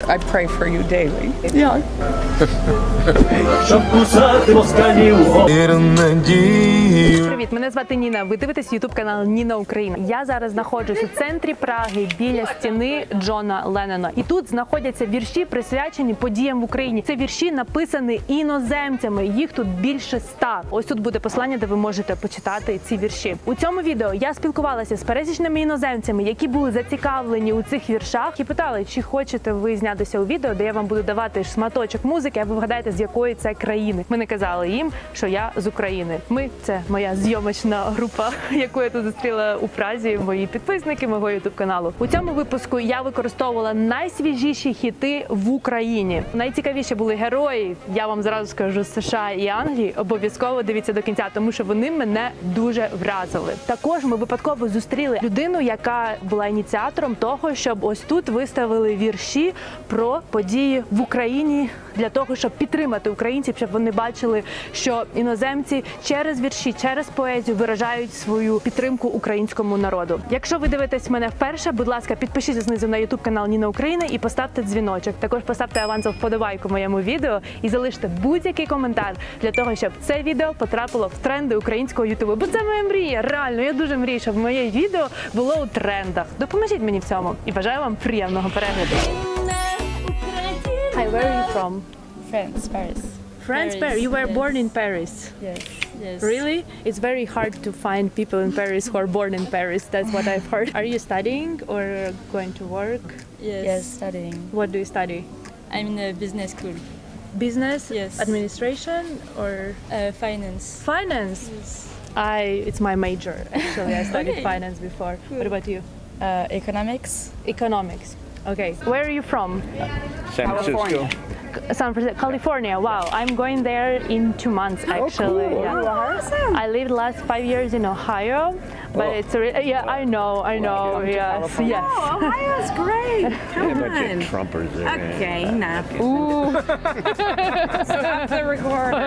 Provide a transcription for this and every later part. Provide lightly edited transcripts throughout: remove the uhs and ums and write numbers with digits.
I pray for you daily. Yeah. Привіт, мене звати Ніна. Ви дивитесь YouTube канал Ніна-Україна. Я зараз знаходжусь у центрі Праги біля стіни Джона Леннона. І тут знаходяться вірші, присвячені подіям в Україні. Це вірші написані іноземцями. Їх тут більше 100. Ось тут буде послання, де ви можете почитати ці вірші. У цьому відео я спілкувалася з пересічними іноземцями, які були зацікавлені у цих віршах і питали, чи хочете ви знятися у відео, де я вам буду давати шматочок музики, а ви вгадаєте, з якої це країни. Ми не казали їм, що я з України. Ми – це моя зйомочна група, яку я тут зустріла у Празі, мої підписники мого YouTube-каналу. У цьому випуску я використовувала найсвіжіші хіти в Україні. Найцікавіші були герої, я вам зразу скажу, з США і Англії. Обов'язково дивіться до кінця, тому що вони мене дуже вразили. Також ми випадково зустріли людину, яка була ініціатором того, щоб ось тут виставили вірші про події в Україні, для того, щоб підтримати українців, щоб вони бачили, що іноземці через вірші, через поезію виражають свою підтримку українському народу. Якщо ви дивитесь мене вперше, будь ласка, підпишіться знизу на YouTube канал Ніна-Україна і поставте дзвіночок. Також поставте авансову вподобайку моєму відео і залиште будь-який коментар для того, щоб це відео потрапило в тренди українського ютубу. Бо це моя мрія, реально, я дуже мрію, щоб моє відео було у трендах. Допоможіть мені в цьому і бажаю вам приємного перегляду. Hi, where are you from? France, Paris. France, Paris. You were born in Paris. Yes. Yes. Really? It's very hard to find people in Paris who are born in Paris. That's what I've heard. Are you studying or going to work? Yes. Yes, studying. What do you study? I'm in a business school. Business? Yes. Administration or? Finance. Finance? Yes. It's my major, actually. I studied Okay. finance before. Cool. What about you? Economics. Economics. Okay. Where are you from? San Francisco. San Francisco, California. Wow, I'm going there in 2 months actually. Oh, cool. Yeah. Awesome. I lived last 5 years in Ohio, but it's yeah, I know. Yes, yes. Oh, Ohio's great. Come A bunch on. of Trumpers there. Okay, enough. Ooh. Stop the recorder.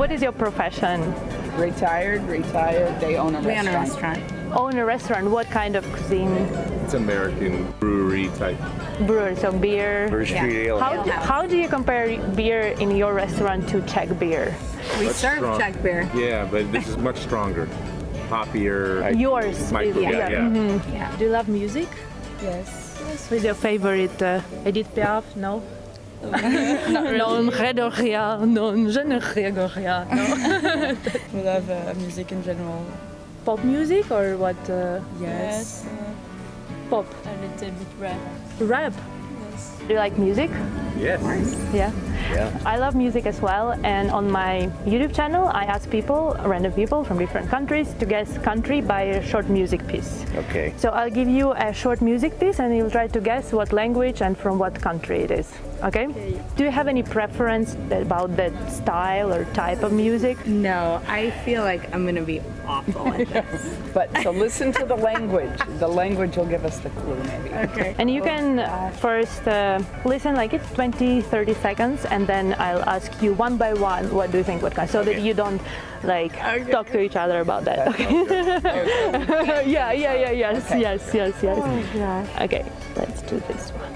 What is your profession? Retired. They own a restaurant. Own a restaurant. What kind of cuisine? It's American brewery type. Brewer, so beer. First Street Ale. How do you compare beer in your restaurant to Czech beer? We That's serve strong. Czech beer. Yeah, but this is much stronger. Hoppier. Yours. Micro, yeah. Mhm. Yeah. Do you love music? Yes. Who's your favorite? Edith Piaf? No. Non, Gregoria, non, je ne Gregoria, no. We love music in general. Pop music or what? Yes. Pop. A little bit rap. Rap. Yes. Do you like music? Yes. Yeah. Yeah. I love music as well, and on my YouTube channel I ask people, random people from different countries, to guess country by a short music piece. Okay. So I'll give you a short music piece and you'll try to guess what language and from what country it is. Okay? Do you have any preference about the style or type of music? No, I feel like I'm going to be awful at this. But so listen to the language. The language will give us the clue maybe. Okay. And you can first listen like it's 20-30 seconds, and then I'll ask you one by one what do you think what kind, so that you don't like talk to each other about that. Okay. Yes. Oh, God. Okay, let's do this one.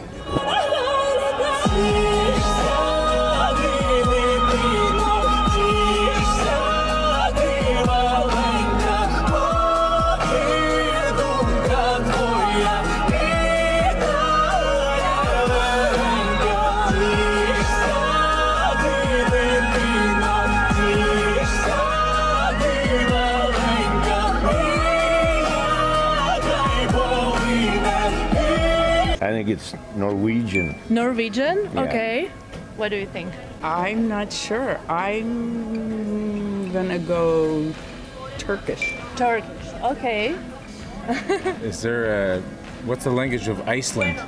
I think it's Norwegian. Norwegian? Yeah. Okay. What do you think? I'm not sure. I'm going to go Turkish. Turkish. Okay. Is there what's the language of Iceland?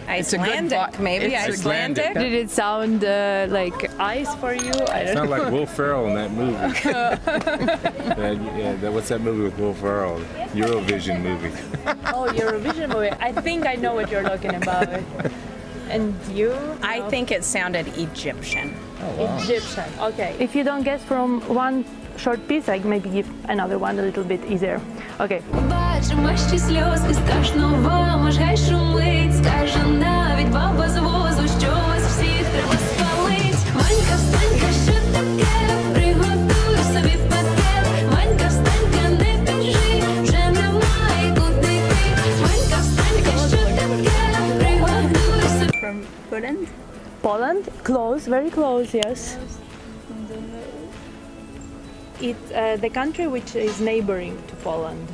Icelandic, maybe. Icelandic. Did it sound like ice for you? I It's don't not like Will Ferrell in that movie. What's that movie with Will Ferrell? Eurovision movie. Oh, Eurovision movie. I think I know what you're talking about. And you? I think it sounded Egyptian. Egyptian. Okay. If you don't guess from one short piece, I maybe give another one a little bit easier. Okay. бачимо ще сльоз, і страшно вам, аж гай шумить. Скаже навіть баба з возу, що вас всіх треба спалить. Ванька, встанька, що таке? Приготуй собі пакет. Ванька, встанька, не біжи, вже немає куди йти. Ванька, встанька, що таке? Приготуй собі. From Poland? Poland? Close, very close, yes. It's the country which is neighboring to Poland.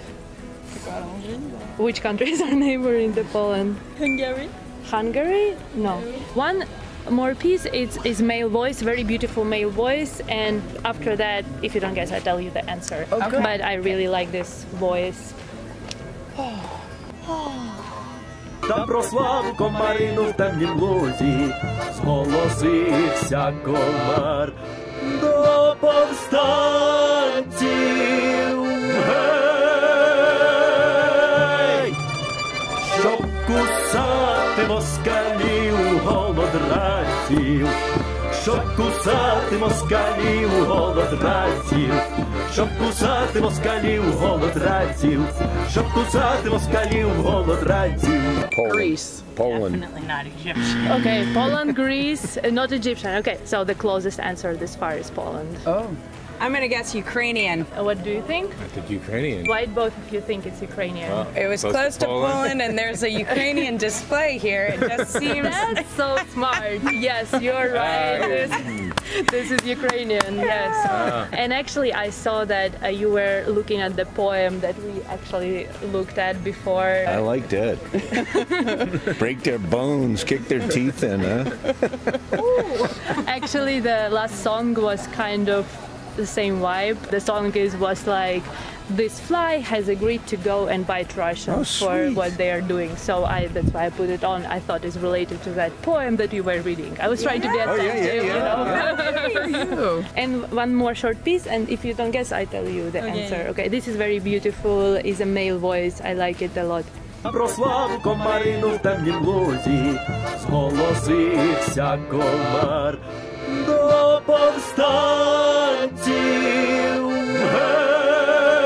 Which countries are neighboring to Poland? Hungary. Hungary? No. One more piece is male voice, very beautiful male voice, and after that, if you don't guess, I'll tell you the answer. Okay. But I really like this voice. Та про славу комарину в темнім лузі зголосився комар до повстанців. Гей! Щоб кусати москалів голодраців, щоб кусати москалів голодраців, щоб кусати москалів голодраців, щоб кусати москалів голодраців. Greece. Poland. Definitely not Egyptian. Okay, Poland, Greece, not Egyptian. Okay, so the closest answer this far is Poland. Oh. I'm gonna guess Ukrainian. What do you think? I think Ukrainian. Why both of you think it's Ukrainian? It was close to Poland, and there's a Ukrainian display here. It just seems. That's so smart. Yes, you're right. This is Ukrainian, yes. And actually, I saw that you were looking at the poem that we actually looked at before. I like that. Break their bones, kick their teeth in, huh? Actually, the last song was kind of the same vibe. The song was like, this fly has agreed to go and bite Russians for what they are doing. So that's why I put it on. I thought it's related to that poem that you were reading. I was trying to be attentive, you know. And one more short piece, and if you don't guess, I tell you the answer. Okay, this is very beautiful. It's a male voice. I like it a lot. Про славу комарину в темнім лузі зголосився комар до повстанців. Гей!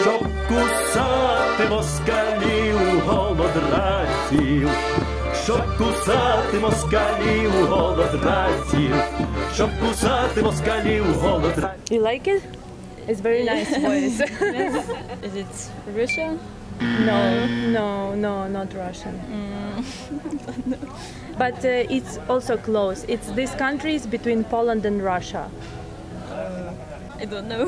Щоб кусати москалів голодраців, щоб кусати москалів голодраців, щоб кусати москалів голодраців. You like it? It's very nice voice. Is it Russian? No, not Russian. But it's also close. It's these countries between Poland and Russia. I don't know.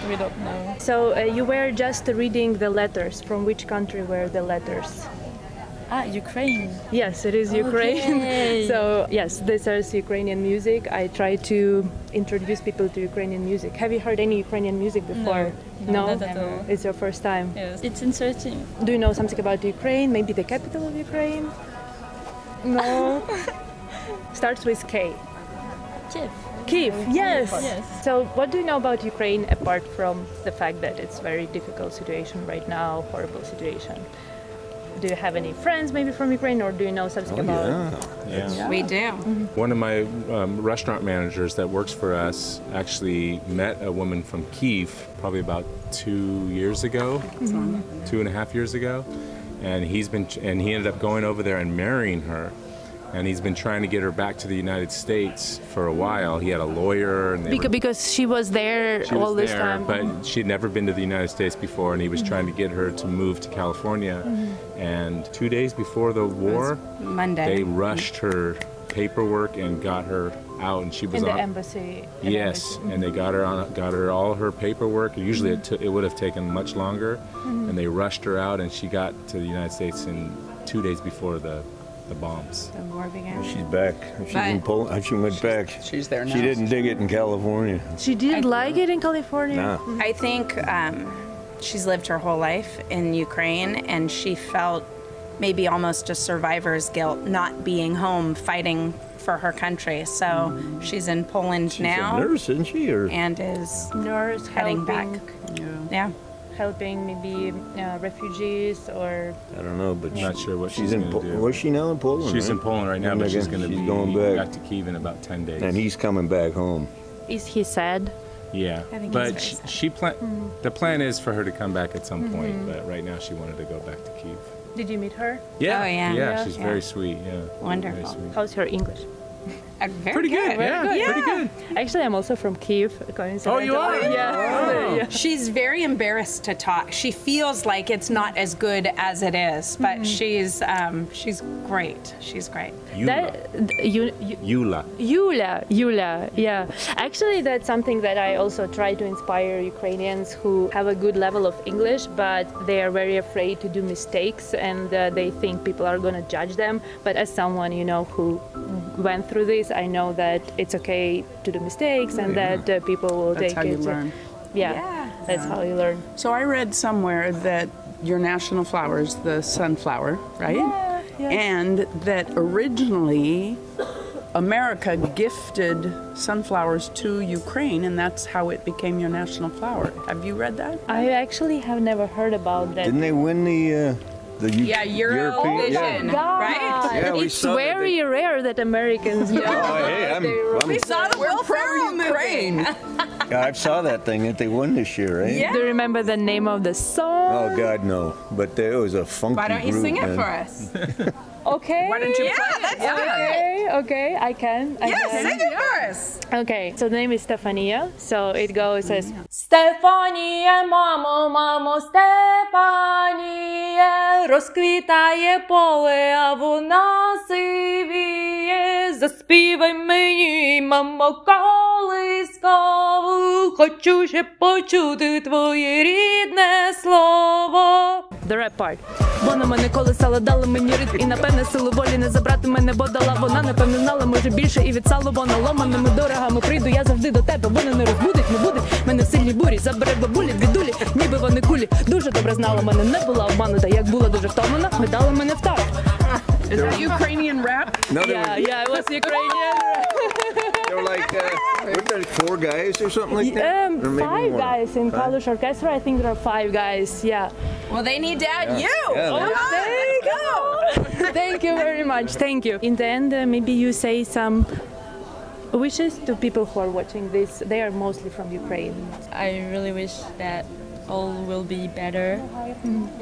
We don't know. So you were just reading the letters. From which country were the letters? Ukraine. Yes, it is Ukraine. So yes, this is Ukrainian music. I try to introduce people to Ukrainian music. Have you heard any Ukrainian music before? No, not at all. It's your first time. Yes. It's interesting. Do you know something about Ukraine? Maybe the capital of Ukraine? No. Starts with K. Kiev. Kiev, yes. Yes. So what do you know about Ukraine apart from the fact that it's a very difficult situation right now, horrible situation? Do you have any friends maybe from Ukraine, or do you know something about it? Yeah. We do. One of my restaurant managers that works for us actually met a woman from Kyiv probably about 2 years ago, 2.5 years ago, and he ended up going over there and marrying her. And he's been trying to get her back to the United States for a while. He had a lawyer, and Because she was there all this time. But she'd never been to the United States before, and he was trying to get her to move to California. And 2 days before the war, Monday. they rushed her paperwork and got her out, and she was in the on embassy. Yes, and they got her all her paperwork. Usually it would have taken much longer, and they rushed her out, and she got to the United States in 2 days before the bombs. The war began. She's back. She's in Poland. She went back. She's there now. She didn't dig it in California. She didn't like it in California? Nah. I think she's lived her whole life in Ukraine, and she felt maybe almost a survivor's guilt not being home fighting for her country. So she's in Poland now. She's a nurse, isn't she? Or And is Nurse heading back. Yeah. Helping maybe refugees or... I don't know, but I'm not sure what she's in. gonna do. Where's she now in Poland? She's right? in Poland right now, but she's going to be going back. to Kyiv in about 10 days. And he's coming back home. Is he sad? Yeah, I think but he's very she the plan is for her to come back at some point. But right now, she wanted to go back to Kyiv. Did you meet her? Yeah, Oh, yeah. she's Yeah. very sweet. Yeah, Wonderful. Very sweet. How's her English? Very Pretty good. Yeah, pretty good. Actually, I'm also from Kyiv. Oh, you are? Yeah. She's very embarrassed to talk. She feels like it's not as good as it is, but she's great. She's great. Yula. Yulia, yeah. Actually, that's something that I also try to inspire Ukrainians who have a good level of English, but they are very afraid to do mistakes, and they think people are going to judge them. But as someone, you know, who went through this, I know that it's okay to do mistakes, and that people will That's take how you it. learn. Yeah, that's how you learn. So I read somewhere that your national flower is the sunflower, right? Yeah. And that originally America gifted sunflowers to Ukraine, and that's how it became your national flower. Have you read that? I actually have never heard about that. Didn't they win the Eurovision, right? Yeah, we It's saw that very rare that Americans. Oh, hey, We saw the Will Ferrell Ukraine. yeah, I saw that thing that they won this year, right? Yeah. Do you remember the name of the song? Oh God, no! But it was a funky Why don't you group, sing it man. for us? Okay. Why don't you Yeah, play it? let's do it. Okay, I can. I Yeah, can. sing it for us. Okay, so the name is Stefania. So it goes as Стефанія, мамо, мамо, Стефанія, розквітає поле, а вона сивіє. Заспівай мені, мамо, колискову, хочу ще почути твоє рідне слово. the rap part. Вона мене колесала, дала мені ритм і напевне силу волі не забрати мене, бо дала вона, напевне знала, може більше і від салубона ломаними дорогами прийду я завжди до тебе, вона не розбудить, не будить мене в сильній бурі, забере бабулі, віддулі, ніби вони кулі. Дуже добре знала мене, не була обманута, як була дуже втомлена, ми дали мене в тару. Is that Ukrainian rap? No, they Yeah, were, yeah, it was Ukrainian. they were like, weren't there 4 guys or something like that? Or maybe 5 more. guys in Polish orchestra, I think there are 5 guys, yeah. Well, they need to add you. Yeah, Come on, there you go. Thank you very much, thank you. In the end, maybe you say some wishes to people who are watching this. They are mostly from Ukraine. I really wish that all will be better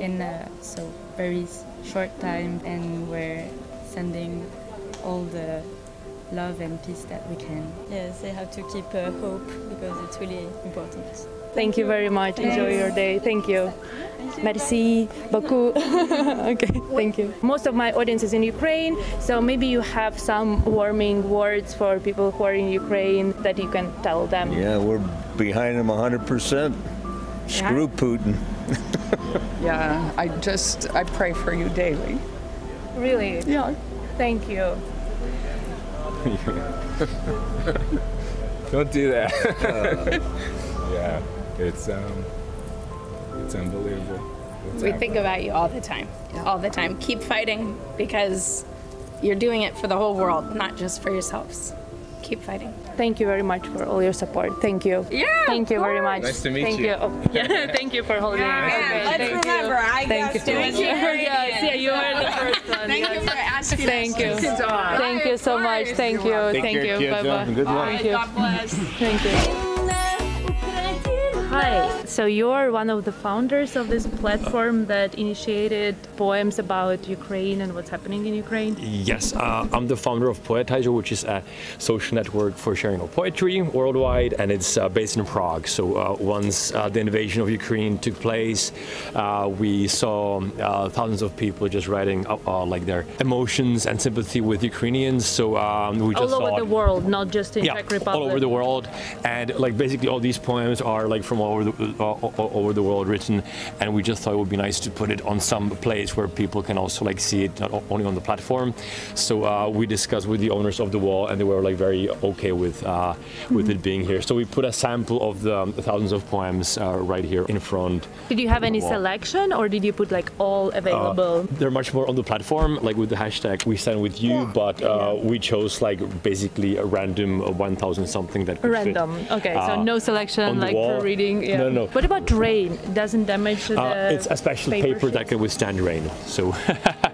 in a so very short time, and we're sending all the love and peace that we can. Yes, they have to keep hope because it's really important. Thank you very much. Enjoy your day. Thank you. Merci beaucoup. Okay, thank you. Most of my audience is in Ukraine, so maybe you have some warming words for people who are in Ukraine that you can tell them. Yeah, we're behind them 100%. Screw Putin. Yeah, I pray for you daily. Really? Yeah. Thank you. Don't do that. Yeah, it's unbelievable. We think about you all the time. All the time. Keep fighting because you're doing it for the whole world, not just for yourselves. Keep fighting. Thank you very much for all your support. Thank you. Yeah, Thank you very much. Nice to meet Thank you. you. Oh, yeah, thank you for holding it. Yeah, Okay, let's thank remember, you. I Thank guessed you. it was Yes, yeah, you were the first one. Thank yes. you for asking Thank us you. to talk. Thank you so much. Thank you. Take Thank care, you. kids. Bye bye. Good luck. Thank you. God bless. Thank you. Hi. So you're one of the founders of this platform that initiated poems about Ukraine and what's happening in Ukraine. Yes, I'm the founder of Poetizer, which is a social network for sharing of poetry worldwide, and it's based in Prague. So once the invasion of Ukraine took place, we saw thousands of people just writing like their emotions and sympathy with Ukrainians. So we just All over thought, the world, not just in yeah, Czech Republic. all over the world, and like basically all these poems are like from all over the world written, and we just thought it would be nice to put it on some place where people can also like see it, not only on the platform. So we discussed with the owners of the wall, and they were like very okay with it being here. So we put a sample of the thousands of poems right here in front. Did you have any selection, or did you put like all available? They're much more on the platform, like with the hashtag we stand with you, but we chose like basically a random 1,000 something that could Random. fit, Okay, so no selection on the like wall. for reading. Yeah. No. What about rain? It doesn't damage the It's a special paper that can withstand rain, so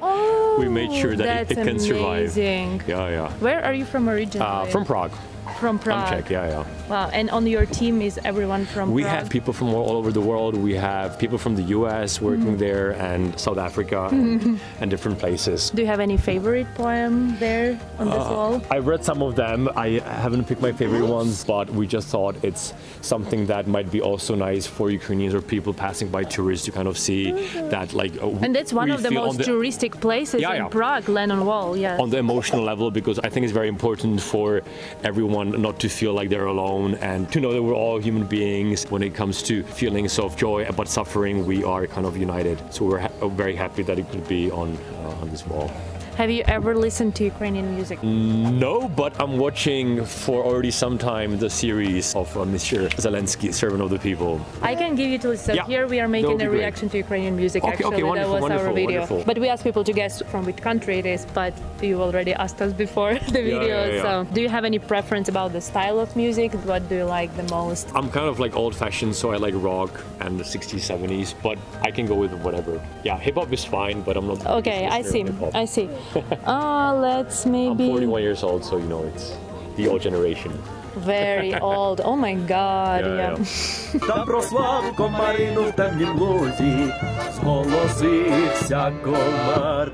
Oh, we made sure that it can survive. amazing. Yeah. Where are you from originally? From Prague. From Prague. I'm Czech, yeah. Wow, and on your team is everyone from We Prague? have people from all over the world. We have people from the US working there and South Africa and different places. Do you have any favorite poem there on this wall? I read some of them. I haven't picked my favorite ones, but we just thought it's something that might be also nice for Ukrainians or people passing by tourists to kind of see that, like. And that's one of the most touristic places in Prague, Lennon Wall, yeah. On the emotional level, because I think it's very important for everyone not to feel like they're alone and to know that we're all human beings. When it comes to feelings of joy but suffering, we are kind of united. So we're very happy that it could be on this wall. Have you ever listened to Ukrainian music? No, but I'm watching for already some time the series of Mr. Zelensky, Servant of the People. I can give you to listen. Yeah, here we are making a reaction to Ukrainian music, actually. That was our video. Wonderful. But we ask people to guess from which country it is, but you already asked us before the video. So do you have any preference about the style of music? What do you like the most? I'm kind of like old-fashioned, so I like rock and the 60s, 70s, but I can go with whatever. Yeah, hip-hop is fine, but I'm not... Okay, I see. I see. Let's maybe... I'm 41 years old, so you know, it's the old generation. Very old. Oh my God. Yeah. Та про славу комарину в темнім лузі зголосився комар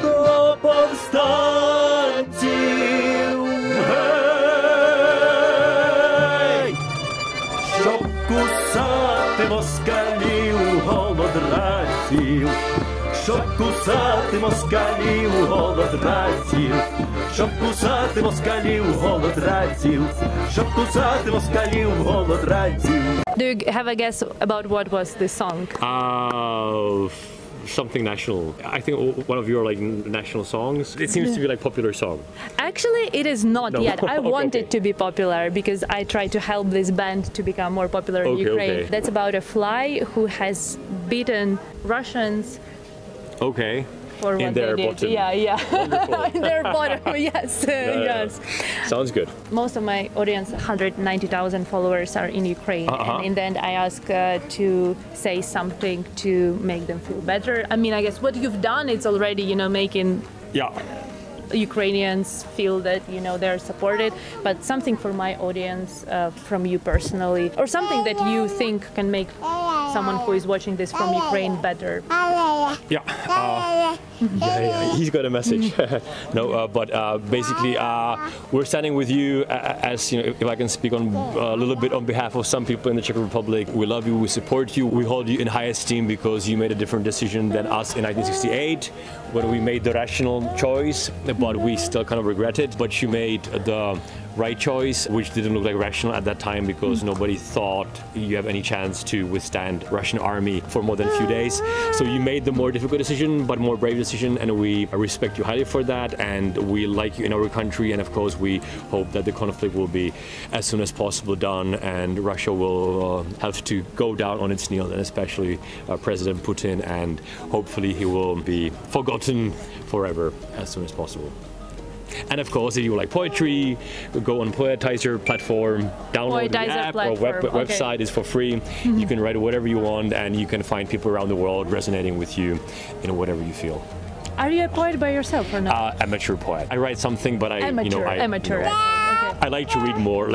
до повстанців. Гей! Щоб кусати москалів голодраців, щоб кусати москалів голодраців, щоб кусати москалів голодраців, щоб кусати москалів голодраців. Do you have a guess about what was the song? Something national. I think one of your like national songs. It seems to be like popular song. Actually, it is not yet. I want it to be popular because I try to help this band to become more popular in Ukraine. That's about a fly who has beaten Russians. Okay. For in what their they did. bottom. Yeah. In their bottom, yes. Yes. Sounds good. Most of my audience, 190,000 followers, are in Ukraine. And in the end, I ask to say something to make them feel better. I mean, I guess what you've done, it's already, you know, making Ukrainians feel that, you know, they're supported. But something for my audience, from you personally, or something that you think can make someone who is watching this from Ukraine better. He's got a message. But basically, we're standing with you as, you know, if I can speak on a little bit on behalf of some people in the Czech Republic. We love you, we support you, we hold you in high esteem because you made a different decision than us in 1968 when we made the rational choice, but we still kind of regret it. But you made the right choice, which didn't look like rational at that time because nobody thought you have any chance to withstand Russian army for more than a few days. So you made the more difficult decision, but more brave decision, and we respect you highly for that, and we like you in our country, and of course we hope that the conflict will be as soon as possible done, and Russia will have to go down on its knees, and especially President Putin, and hopefully he will be forgotten forever as soon as possible. And of course, if you like poetry, go on Poetizer platform, download the app or website is for free. You can write whatever you want, and you can find people around the world resonating with you in whatever you feel. Are you a poet by yourself or not? Amateur poet. I write something, but Amateur. I like to read more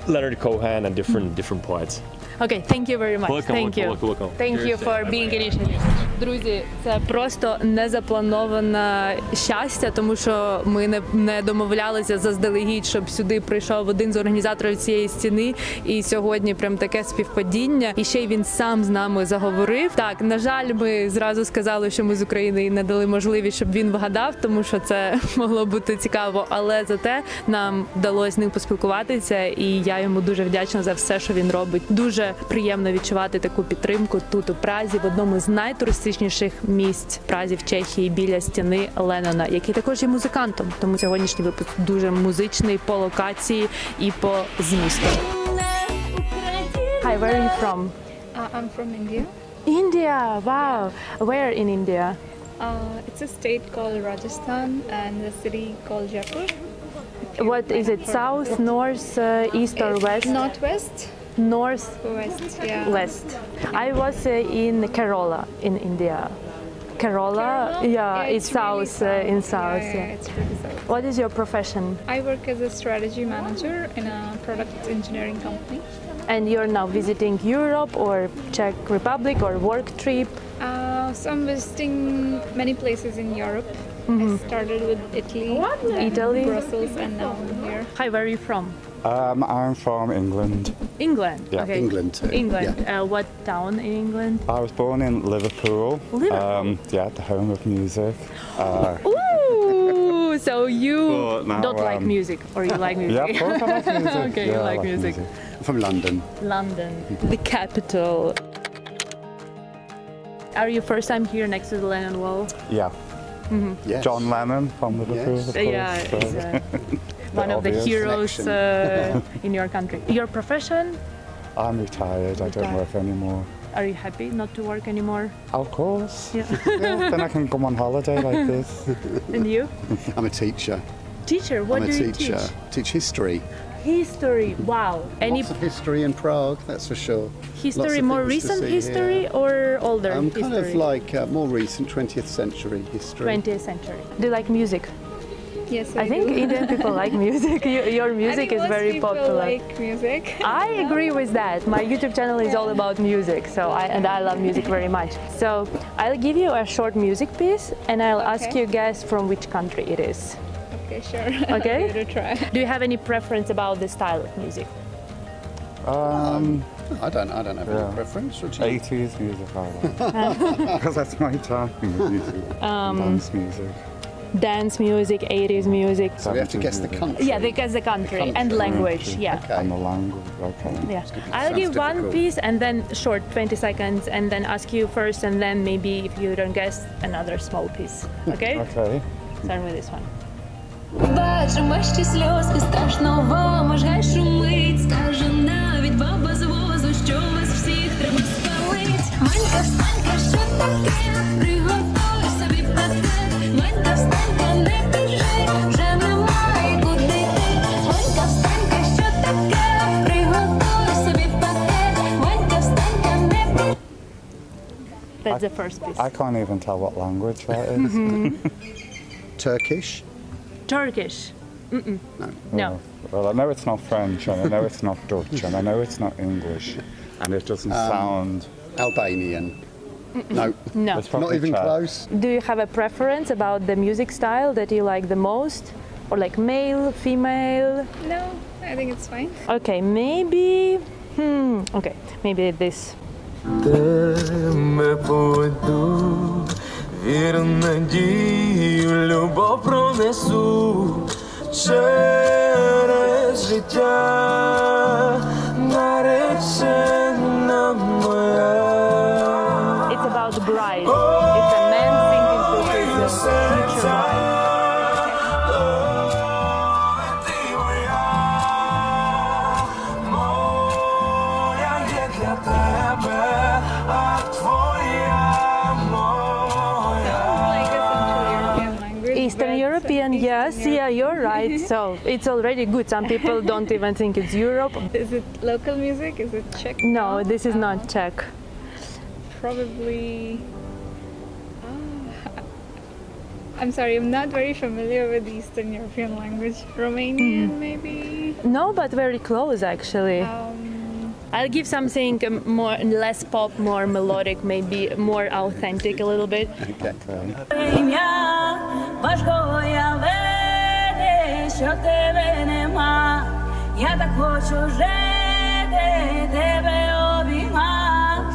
Leonard Cohen and different poets. Okay, thank you very much. Welcome. Thank you for being initiative. Друзі, це просто незаплановане щастя, тому що ми не домовлялися заздалегідь, щоб сюди прийшов один з організаторів цієї стіни, і сьогодні прям таке співпадіння. І ще й він сам з нами заговорив. Так, на жаль, ми зразу сказали, що ми з України і не дали можливість, щоб він вгадав, тому що це могло бути цікаво, але зате нам вдалося з ним поспілкуватися, і я йому дуже вдячна за все, що він робить. Дуже приємно відчувати таку підтримку тут у Празі, в одному з найтуристичніших місць Празі в Чехії, біля стіни Леннона, який також є музикантом. Тому сьогоднішній випуск дуже музичний по локації і по змісту. Hi, where are you from? I'm from India. India, wow. Where in India? It's a state called Rajasthan and a city called Jaipur. What is it, south, north, east or west? Northwest. North, West, yeah. West. I was in Kerala in India. Kerala? Yeah, it's really south, in south. Yeah, it's pretty south. What is your profession? I work as a strategy manager in a product engineering company. And you're now visiting Europe or Czech Republic or work trip? So I'm visiting many places in Europe. I started with Italy, then Italy? Brussels, and now I'm here. Hi, where are you from? I'm from England. England? Yeah. Okay. England too. England. What town in England? I was born in Liverpool. Liverpool? Yeah, the home of music. Ooh, so you But now, don't like music, or you like music? Yeah, of course I like music. Okay, Yeah, you I like music. I'm from London. London, the capital. Are you first time here next to the Lennon Wall? Yeah. Yes. John Lennon from Liverpool, Yes. of course. Yeah, so. it's one of the obvious heroes in your country. Your profession? I'm retired, I don't work anymore. Are you happy not to work anymore? Of course. Yeah. Yeah, then I can come on holiday like this. And you? I'm a teacher. Teacher, what I'm do a you teacher. Teach history. History, wow. Any Lots of history in Prague, that's for sure. history, Lots of more things to recent see history here. or older Kind history? of like more recent 20th century history. 20th century. Do you like music? Yes, I think do. Indian people like music. Your music I think is most very people popular. like music. I agree with that. My YouTube channel is all about music, I love music very much. So I'll give you a short music piece, and I'll ask you guess from which country it is. Okay, sure. Okay. I'll give it a try. Do you have any preference about the style of music? I don't have any preference. What do you- 80s music I like. Because that's my time. Music. Dance music. Dance music, 80s music. So we have to guess the country. Yeah, they guess the country and language. Yeah. Okay. And the language, okay. Yeah. I'll give one difficult. piece and then short, 20 seconds, and then ask you first, and then maybe if you don't guess, another small piece. Okay? Okay. Start with this one. Бачимо ще сльозки, страшно вам, аж гай шумить. Скаже навіть баба з возу, що вас всіх треба спалить. Ванька, встанька, що таке? Приготуй собі пакет. Ванька, встанька, не біжи, вже немає куди йти. Ванька, встанька, що таке? Приготуй собі пакет. Ванька, встанька, не біжи. That's the first piece. I can't even tell what language that is. Turkish. Turkish. No. Well, I know it's not French, and I know it's not Dutch, and I know it's not English, and it doesn't sound... Albanian. No. No. It's probably Not even Czech. close. Do you have a preference about the music style that you like the most? Or like male, female? No, I think it's fine. Okay, maybe... Okay, maybe this. Тебе поведу, віру, надію, любов пронесу через життя, наречена моя. It's about the bride. It's a man singing to his future wife. Eastern European, yes, yeah, you're right. So it's already good. Some people don't even think it's Europe. Is it local music? Is it Czech? No, this is not Czech. Probably. I'm sorry, I'm not very familiar with Eastern European language. Romanian, maybe? No, but very close actually. I'll give something more, less pop, more melodic, maybe more authentic a little bit. Okay.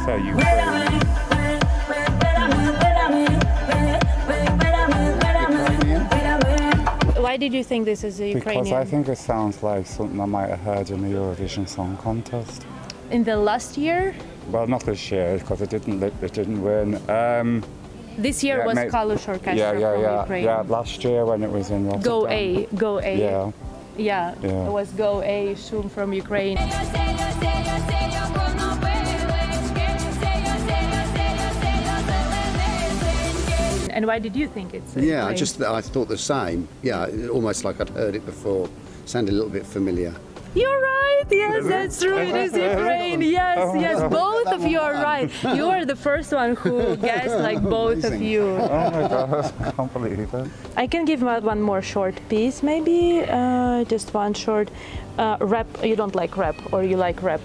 So Ukrainian. Why did you think this is a Ukrainian? Because I think it sounds like something I might have heard in the Eurovision Song Contest. In the last year? Well, not this year, because it didn't win. This year Yeah, was mate. Kalush Orchestra from Ukraine. Yeah, last year when it was in Rotterdam. Go A, Go A. Yeah. Yeah, Yeah. it was Go A, Shum from Ukraine. And why did you think it's Yeah, Ukraine? I thought the same. Yeah, almost like I'd heard it before. Sounded a little bit familiar. You're right. Yes, that's true. It is Ukraine. Yes, yes. Both of you are right. You are the first one who guessed like both of you. Oh my God, I can't believe it. I can give one more short piece, maybe just one short rap. You don't like rap, or you like rap?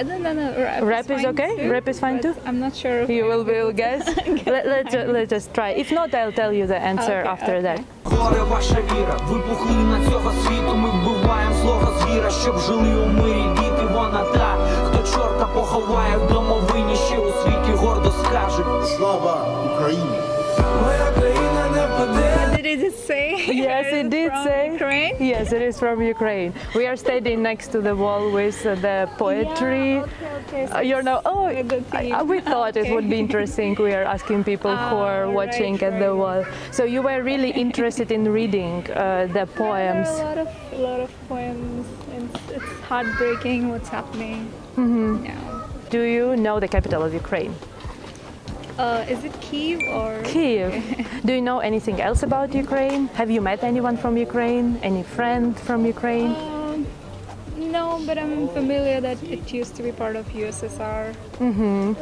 No. Rap is okay. Too, rap is fine too. I'm not sure. If You will guess. Let's just try. If not, I'll tell you the answer after that. Горе ваша віра, вибухли на цього світу. Ми вбиваємо злого звіра, щоб жили у мирі діти. Вона та, хто чорта поховає в домовині, ще у світі гордо скажуть. Слава Україні! Моя країна не впаде. Did it say? Yes, it did say. Ukraine? Yes, it is from Ukraine. We are standing next to the wall with the poetry. Okay. You know, we thought it would be interesting. We are asking people who are watching at the wall. So you were really interested in reading the poems. There are a lot of poems. It's heartbreaking what's happening. Yeah. Do you know the capital of Ukraine? Is it Kyiv or? Kyiv. Do you know anything else about Ukraine? Have you met anyone from Ukraine? Any friend from Ukraine? No, but I'm familiar that it used to be part of USSR. And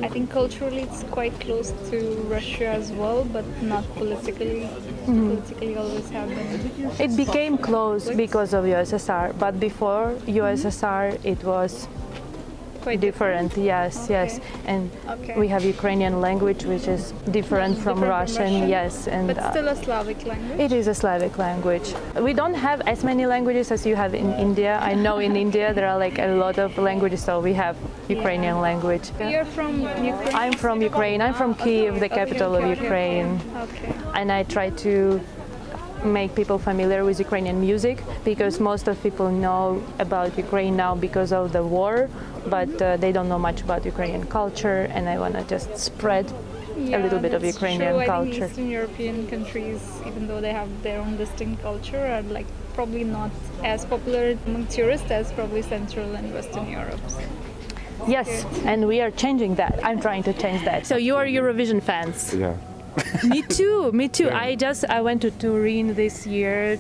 I think culturally it's quite close to Russia as well, but not politically. Politically always have been. It became close because of USSR, but before USSR it was Quite different. Yes, yes. And we have Ukrainian language, which is different from Russian. Yes, and but still a Slavic language. It is a Slavic language. We don't have as many languages as you have in India. I know in India there are like a lot of languages, so we have Ukrainian language. You're from Ukraine? I'm from Ukraine. I'm from Kyiv, the capital of Ukraine. Okay. And I try to make people familiar with Ukrainian music, because most of people know about Ukraine now because of the war, but they don't know much about Ukrainian culture, and I want to just spread a little bit of Ukrainian culture. I think Eastern European countries, even though they have their own distinct culture, are like probably not as popular among tourists as probably Central and Western Europe. Yes, and we are changing that. I'm trying to change that. So you are Eurovision fans? Yeah. Me too, me too. Yeah. I went to Turin this year.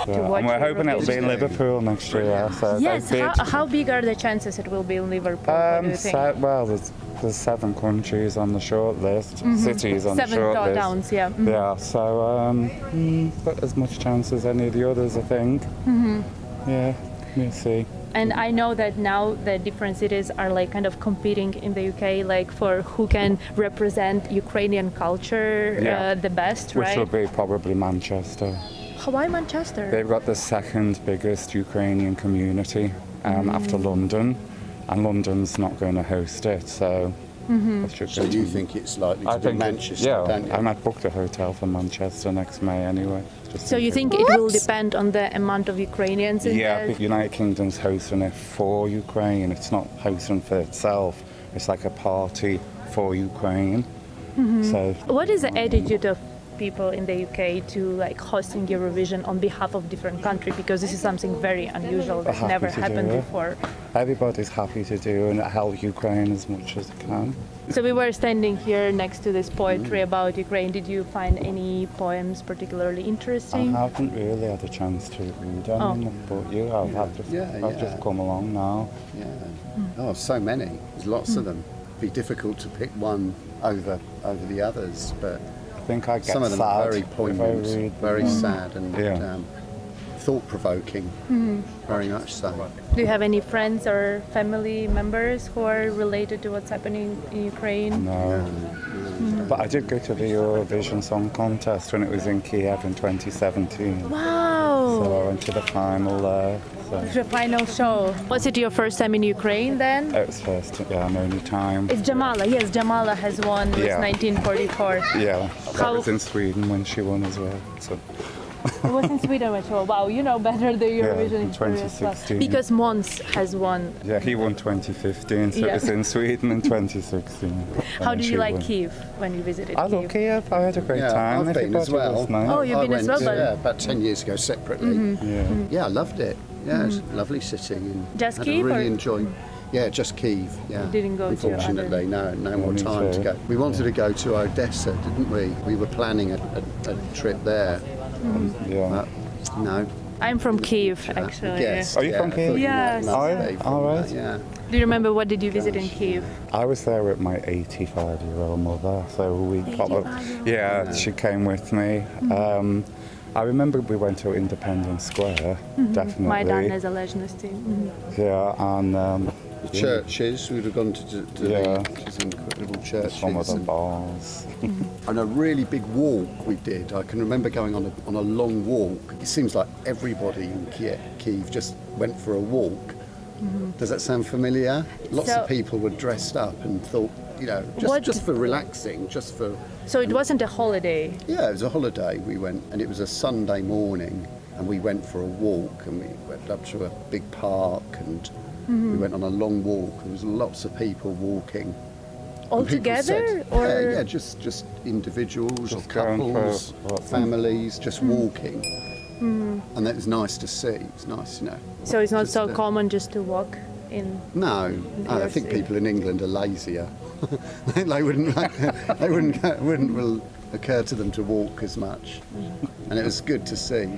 And we're hoping it'll be in Liverpool next year. So yes, how big are the chances it will be in Liverpool? What do you think? Well, there's 7 countries on the short list, cities on the short list. 7 towns, yeah. Yeah, so got as much chance as any of the others, I think. Yeah, we'll see. And I know that now the different cities are like kind of competing in the UK, like for who can represent Ukrainian culture the best, right? Which will be probably Manchester. Why Manchester? They've got the second biggest Ukrainian community after London, and London's not going to host it, so... So do you think it's likely to be Manchester? Don't you? And I've booked a hotel for Manchester next May anyway. So you think it will depend on the amount of Ukrainians in there? Yeah, the United Kingdom's hosting it for Ukraine. It's not hosting for itself. It's like a party for Ukraine. So what is the attitude of people in the UK to like hosting Eurovision on behalf of different countries, because this is something very unusual that never happened before? Everybody's happy to do and help Ukraine as much as they can. So we were standing here next to this poetry about Ukraine. Did you find any poems particularly interesting? I haven't really had a chance to read any, but you have. I've just come along now. Yeah. Oh, so many. There's lots of them. It'd be difficult to pick one over the others, but I think I get some of them are very poignant, very sad, and thought-provoking. Very much so. Do you have any friends or family members who are related to what's happening in Ukraine? No. But I did go to the Eurovision Song Contest when it was in Kiev in 2017. Wow! So I went to the final there. The final show. Was it your first time in Ukraine then? It was first, and only time. It's Jamala. Yes, Jamala has won with 1944. Yeah, I was in Sweden when she won as well. So. It was in Sweden as well. Wow, you know better the Eurovision in 2016. Because Måns has won. Yeah, he won 2015, so it was in Sweden in 2016. How did you like Kyiv when you visited Kyiv? I love Kyiv. I had a great time. I've been as well. Nice. Oh, you've been as well? Yeah, about 10 years ago separately. Yeah, I loved it. Yeah, it's a lovely city. And just I Kyiv? really enjoyed. Yeah, just Kyiv. Yeah. You didn't go to Unfortunately, no more time to go. We wanted to go to Odessa, didn't we? We were planning a trip there. Yeah. No. I'm from Kyiv, actually. Yes. Are you from Kyiv? Yes. All right. Yeah. Do you remember what did you visit in Kyiv? I was there with my 85-year-old mother, so we yeah, she came with me. I remember we went to Independence Square, definitely. Майдан Незалежності. Yeah, and churches, we'd have gone to these incredible churches. Some of the bars. And a really big walk we did. I can remember going on a long walk. It seems like everybody in Kyiv just went for a walk. Does that sound familiar? Lots of people were dressed up and thought, you know, just for relaxing, just for... So it wasn't a holiday? Yeah, it was a holiday. We went, and it was a Sunday morning, and we went for a walk, and we went up to a big park, and we went on a long walk. There was lots of people walking. All together? Or? Yeah, just individuals or couples, families, just walking. And that was nice to see. It's nice, you know. So it's not so common just to walk in? No, I think people in England are lazier. They wouldn't occur to them to walk as much, and it was good to see.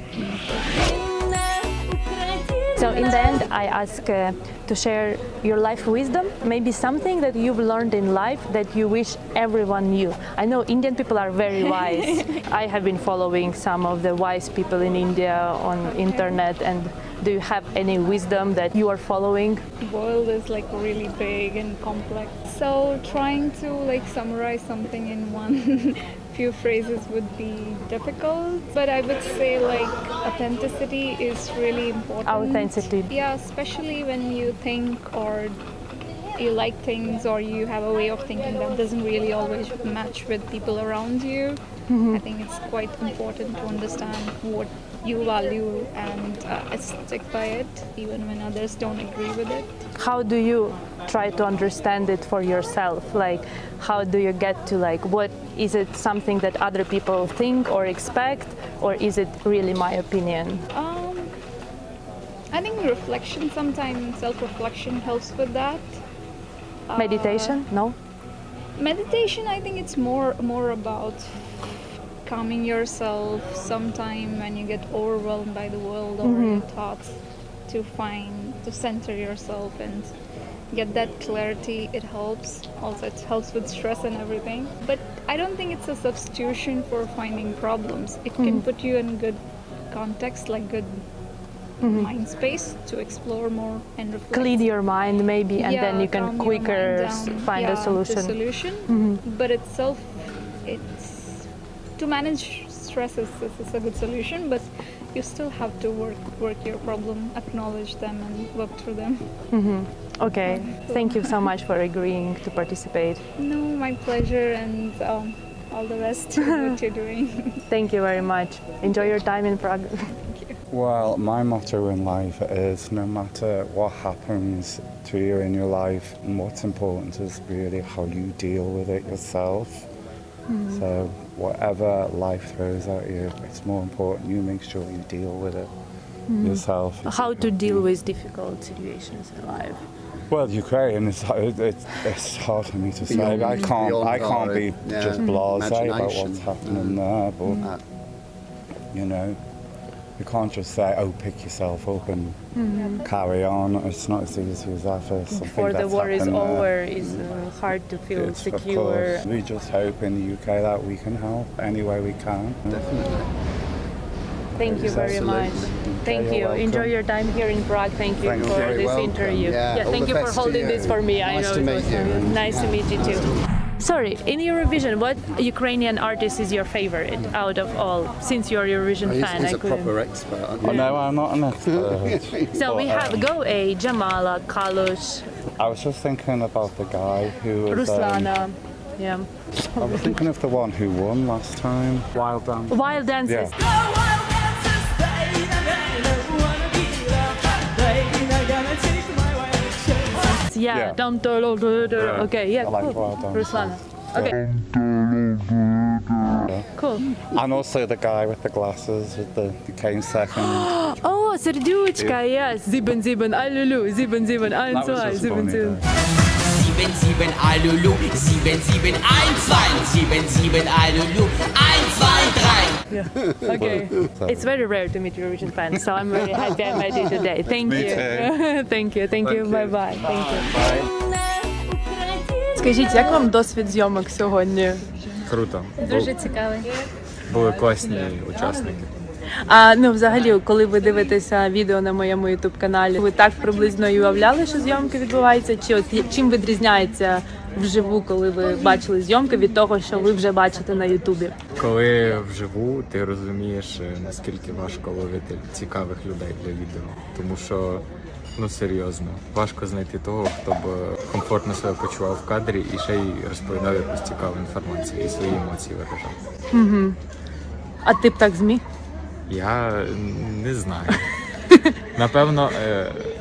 So in the end, I ask to share your life wisdom, maybe something that you've learned in life that you wish everyone knew. I know Indian people are very wise. I have been following some of the wise people in India on internet, and do you have any wisdom that you are following? The world is like really big and complex. So trying to like summarize something in one few phrases would be difficult, but I would say like authenticity is really important. Authenticity. Yeah, especially when you think or you like things or you have a way of thinking that doesn't really always match with people around you. I think it's quite important to understand what you value and stick by it even when others don't agree with it. How do you try to understand it for yourself? Like, how do you get to like, what is it something that other people think or expect, or is it really my opinion? I think reflection, sometimes self-reflection helps with that. Meditation? No? Meditation, I think it's more about calming yourself sometime when you get overwhelmed by the world or your thoughts, to center yourself and get that clarity. It helps. Also, it helps with stress and everything. But I don't think it's a substitution for finding problems. It can put you in good context, like good mind space to explore more and reflect. Clean your mind maybe, and then you can quicker find a solution. But itself, it's to manage stress is a good solution, but you still have to work your problem, acknowledge them, and work through them. Okay, thank you so much for agreeing to participate. No, my pleasure, and all the rest what you're doing. Thank you very much. Enjoy your time in Prague. Well, my motto in life is no matter what happens to you in your life, and what's important is really how you deal with it yourself. So whatever life throws at you, it's more important you make sure you deal with it yourself. How to deal with difficult situations in life? Well, Ukraine, it's hard for me to say. I can't be just blasé about what's happening there, but you know, you can't just say, oh, pick yourself up and carry on. It's not as easy as that. Before the war is over, it's hard to feel secure. We just hope in the UK that we can help any way we can. Definitely. Thank you very much. Thank you. Enjoy your time here in Prague. Thank you for this interview. Yeah, thank you for holding this for me. Nice to meet you. Nice to meet you too. Sorry, in Eurovision, what Ukrainian artist is your favorite out of all? Since you're a Eurovision fan, he's a proper expert. No, I'm not an expert. So we have Go-A, Jamala, Kalush. I was just thinking about the guy who was... Ruslana, yeah. I was thinking of the one who won last time. Wild Dance. Wild Dances. Yeah. Yeah. Okay, yeah, I like cool. Wild Dance. Ruslana. Okay. Cool. And also the guy with the glasses who came second. Oh, сердючка, yes. Sieben, sieben, алюлю, sieben, sieben, eins, zwei, sieben, sieben. 7, 7, Alulu, 7, 7, 1, 2, 7, 7, Alulu, 1, 2, 3. Yeah. Okay. It's very rare to meet Eurovision fans, so I'm very happy I met you today. Thank Me you. too. Thank you. Thank you. Bye bye. Thank you. Скажіть, як вам досвід зйомок сьогодні? Круто. Дуже цікавий. Були класні учасники. А ну взагалі, коли ви дивитеся відео на моєму ютуб-каналі, ви так приблизно і уявляли, що зйомки відбуваються? Чи от чим відрізняється вживу, коли ви бачили зйомки, від того, що ви вже бачите на ютубі? Коли вживу, ти розумієш, наскільки важко ловити цікавих людей для відео. Тому що, ну серйозно, важко знайти того, хто б комфортно себе почував в кадрі і ще й розповідав якусь цікаву інформацію і свої емоції виражав. Угу. А ти б так зміг? Я не знаю.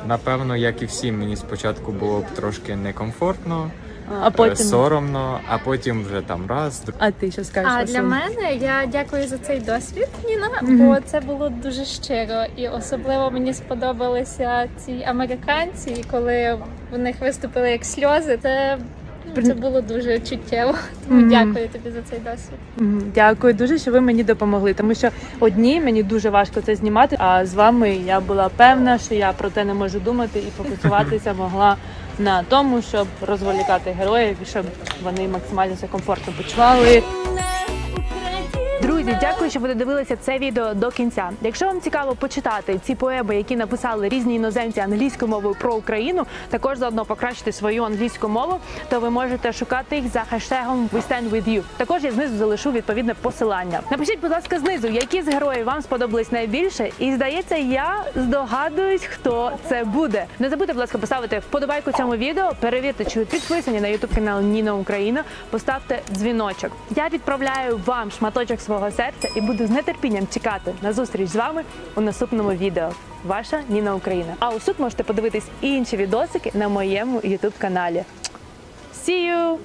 Напевно, як і всі, мені спочатку було б трошки некомфортно, а потім соромно, а потім вже там раз. А ти що скажеш? А для мене, я дякую за цей досвід, Ніна, бо це було дуже щиро. І особливо мені сподобалися ці американці, коли в них виступили як сльози. Це було дуже чуттєво. Тому дякую тобі за цей досвід. Дякую дуже, що ви мені допомогли, тому що одній мені дуже важко це знімати, а з вами я була певна, що я про те не можу думати і фокусуватися могла на тому, щоб розволікати героїв і щоб вони максимально себе комфортно почували. Друзі, дякую, що ви додивилися це відео до кінця. Якщо вам цікаво почитати ці поеми, які написали різні іноземці англійською мовою про Україну, також заодно покращити свою англійську мову, то ви можете шукати їх за хештегом We Stand With You. Також я знизу залишу відповідне посилання. Напишіть, будь ласка, знизу, які з героїв вам сподобались найбільше. І, здається, я здогадуюсь, хто це буде. Не забудьте, будь ласка, поставити вподобайку цьому відео, перевірте, чи ви підписані на ютуб-канал Ніна-Україна, поставте дзвіночок. Я відправляю вам шматочок свого серця і буду з нетерпінням чекати на зустріч з вами у наступному відео. Ваша Ніна-Україна. А ось тут можете подивитись і інші відосики на моєму ютуб-каналі. See you!